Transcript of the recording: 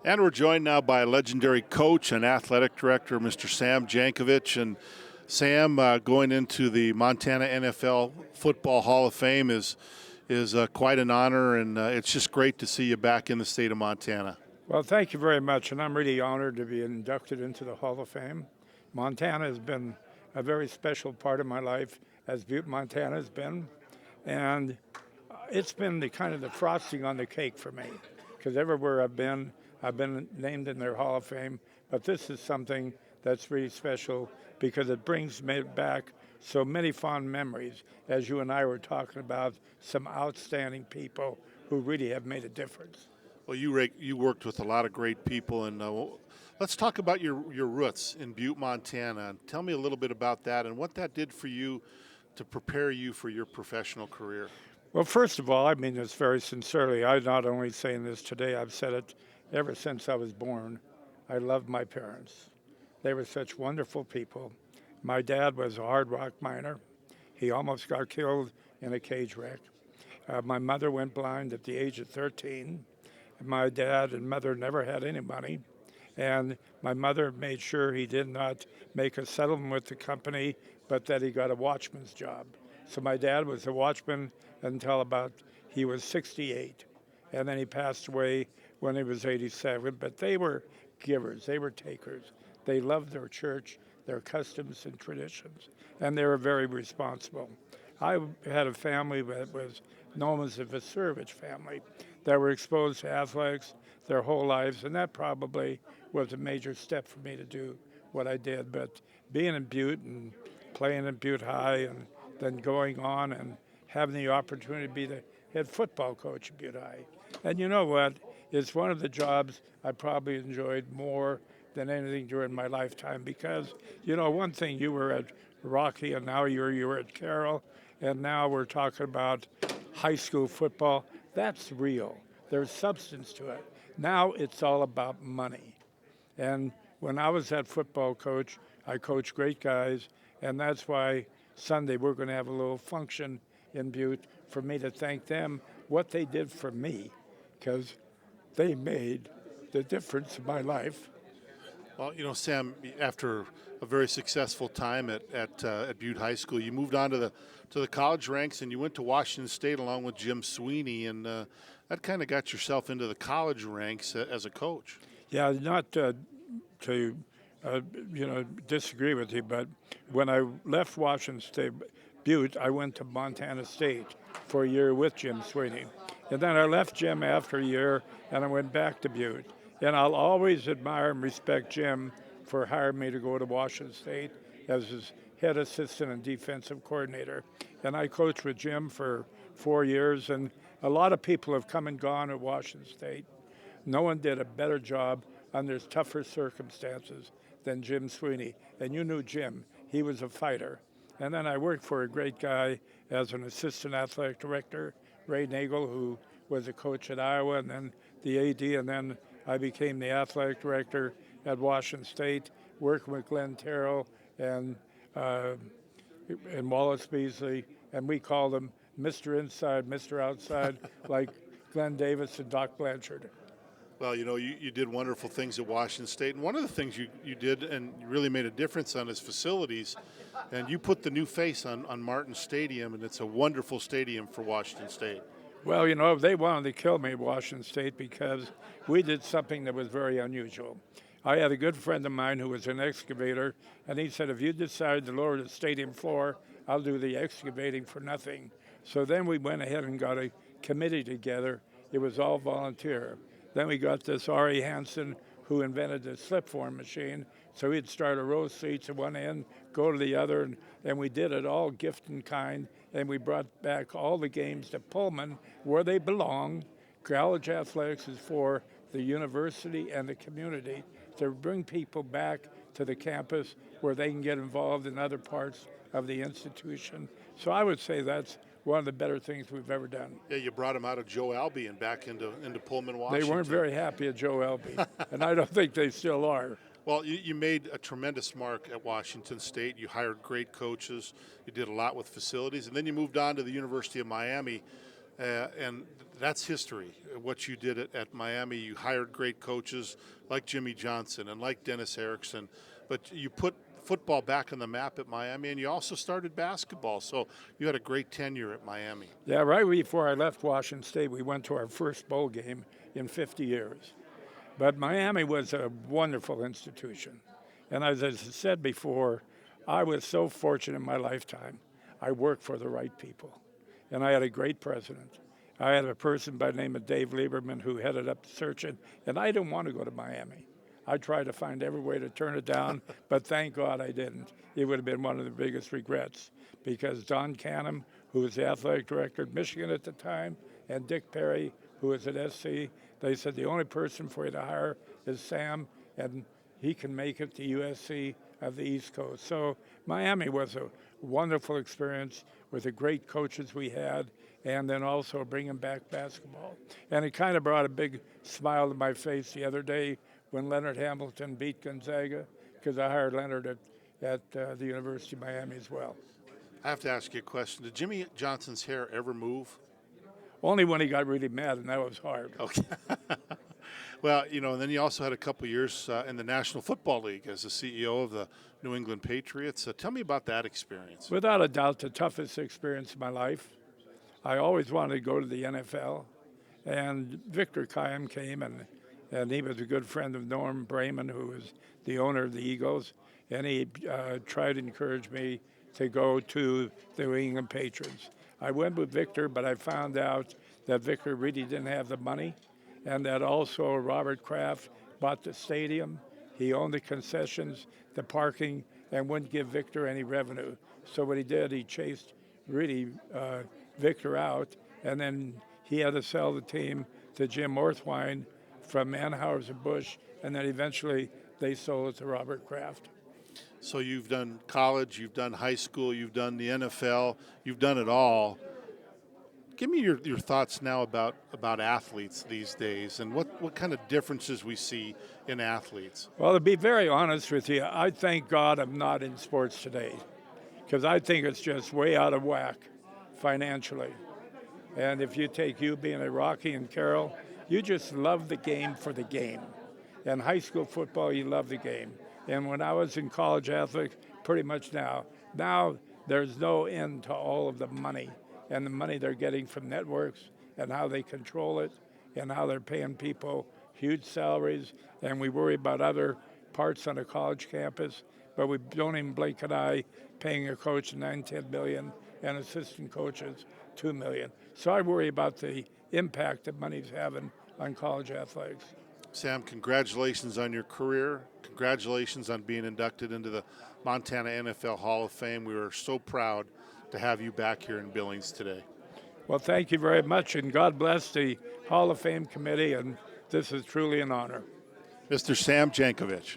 And we're joined now by legendary coach and athletic director, Mr. Sam Jankovich. And Sam, going into the Montana NFL Football Hall of Fame is quite an honor, and it's just great to see you back in the state of Montana. Well, thank you very much, and I'm really honored to be inducted into the Hall of Fame. Montana has been a very special part of my life, as Butte, Montana has been, and it's been the kind of the frosting on the cake for me, because everywhere I've been named in their Hall of Fame, but this is something that's really special because it brings me back so many fond memories, as you and I were talking about, some outstanding people who really have made a difference. Well, you worked with a lot of great people, and let's talk about your roots in Butte, Montana. Tell me a little bit about that and what that did for you to prepare you for your professional career. Well, first of all, I mean this very sincerely. I'm not only saying this today, I've said it ever since I was born. I loved my parents. They were such wonderful people. My dad was a hard rock miner. He almost got killed in a cage wreck. My mother went blind at the age of 13. My dad and mother never had any money, and my mother made sure he did not make a settlement with the company, but that he got a watchman's job. So my dad was a watchman until about he was 68, and then he passed away when he was 87. But they were givers, they were takers. They loved their church, their customs and traditions, and they were very responsible. I had a family that was known as the Vasurevich family that were exposed to athletics their whole lives, and that probably was a major step for me to do what I did. But being in Butte and playing in Butte High and then going on and having the opportunity to be the head football coach at Butte High. And you know what? It's one of the jobs I probably enjoyed more than anything during my lifetime because, you know, one thing, you were at Rocky and now you were at Carroll, and now we're talking about high school football. That's real. There's substance to it. Now it's all about money. And when I was that football coach, I coached great guys, and that's why Sunday we're going to have a little function in Butte for me to thank them, what they did for me, because they made the difference in my life. Well, you know, Sam, after a very successful time at Butte High School, you moved on to the college ranks, and you went to Washington State along with Jim Sweeney, and that kind of got yourself into the college ranks as a coach. Yeah, not to disagree with you, but when I left Washington State, Butte, I went to Montana State for a year with Jim Sweeney. And then I left Jim after a year, and I went back to Butte. And I'll always admire and respect Jim for hiring me to go to Washington State as his head assistant and defensive coordinator. And I coached with Jim for 4 years, and a lot of people have come and gone at Washington State. No one did a better job under tougher circumstances than Jim Sweeney. And you knew Jim. He was a fighter. And then I worked for a great guy as an assistant athletic director, Ray Nagel, who was a coach at Iowa, and then the AD, and then I became the athletic director at Washington State, working with Glenn Terrell and Wallace Beasley, and we called them Mr. Inside, Mr. Outside, like Glenn Davis and Doc Blanchard. Well, you know, you did wonderful things at Washington State, and one of the things you did and you really made a difference on is facilities, and you put the new face on Martin Stadium, and it's a wonderful stadium for Washington State. Well, you know, they wanted to kill me at Washington State because we did something that was very unusual. I had a good friend of mine who was an excavator, and he said, if you decide to lower the stadium floor, I'll do the excavating for nothing. So then we went ahead and got a committee together. It was all volunteer. Then we got this R.E. Hansen, who invented the slip form machine. So he'd start a row of seats at one end, go to the other, and we did it all gift in kind. And we brought back all the games to Pullman, where they belong. College athletics is for the university and the community to bring people back to the campus where they can get involved in other parts of the institution. So I would say that's one of the better things we've ever done. Yeah, you brought them out of Joe Albee and back into Pullman, Washington. They weren't very happy at Joe Albee, and I don't think they still are. Well, you made a tremendous mark at Washington State. You hired great coaches. You did a lot with facilities. And then you moved on to the University of Miami. And that's history. What you did at Miami, you hired great coaches like Jimmy Johnson and like Dennis Erickson, but you put football back on the map at Miami, and you also started basketball. So you had a great tenure at Miami. Yeah, right before I left Washington State, we went to our first bowl game in 50 years. But Miami was a wonderful institution. And as I said before, I was so fortunate in my lifetime. I worked for the right people. And I had a great president. I had a person by the name of Dave Lieberman who headed up the search, and I didn't want to go to Miami. I tried to find every way to turn it down, but thank God I didn't. It would have been one of the biggest regrets because Don Canham, who was the athletic director at Michigan at the time, and Dick Perry, who was at SC, they said the only person for you to hire is Sam, and he can make it to USC of the East Coast. So Miami was a wonderful experience with the great coaches we had, and then also bringing back basketball. And it kind of brought a big smile to my face the other day when Leonard Hamilton beat Gonzaga, because I hired Leonard at the University of Miami as well. I have to ask you a question. Did Jimmy Johnson's hair ever move? Only when he got really mad, and that was hard. Okay. Well, and then you also had a couple years in the National Football League as the CEO of the New England Patriots. Tell me about that experience. Without a doubt, the toughest experience of my life. I always wanted to go to the NFL, and Victor Kiam came, and he was a good friend of Norm Brayman, who was the owner of the Eagles, and he tried to encourage me to go to the New England Patriots. I went with Victor, but I found out that Victor really didn't have the money, and that also Robert Kraft bought the stadium. He owned the concessions, the parking, and wouldn't give Victor any revenue. So what he did, he chased really Victor out, and then he had to sell the team to Jim Orthwine from Anheuser-Busch, and then eventually they sold it to Robert Kraft. So you've done college, you've done high school, you've done the NFL, you've done it all. Give me your thoughts now about athletes these days and what kind of differences we see in athletes. Well, to be very honest with you, I thank God I'm not in sports today because I think it's just way out of whack financially. And if you take you being a Rocky and Carol, you just love the game for the game. In high school football, you love the game. And when I was in college athletics, pretty much now there's no end to all of the money and the money they're getting from networks and how they control it and how they're paying people huge salaries. And we worry about other parts on a college campus, but we don't even blink an eye paying a coach $9-10 million and assistant coaches $2 million. So I worry about the impact that money's having on college athletics. Sam, congratulations on your career. Congratulations on being inducted into the Montana NFL Hall of Fame. We are so proud to have you back here in Billings today. Well, thank you very much, and God bless the Hall of Fame committee, and this is truly an honor. Mr. Sam Jankovich.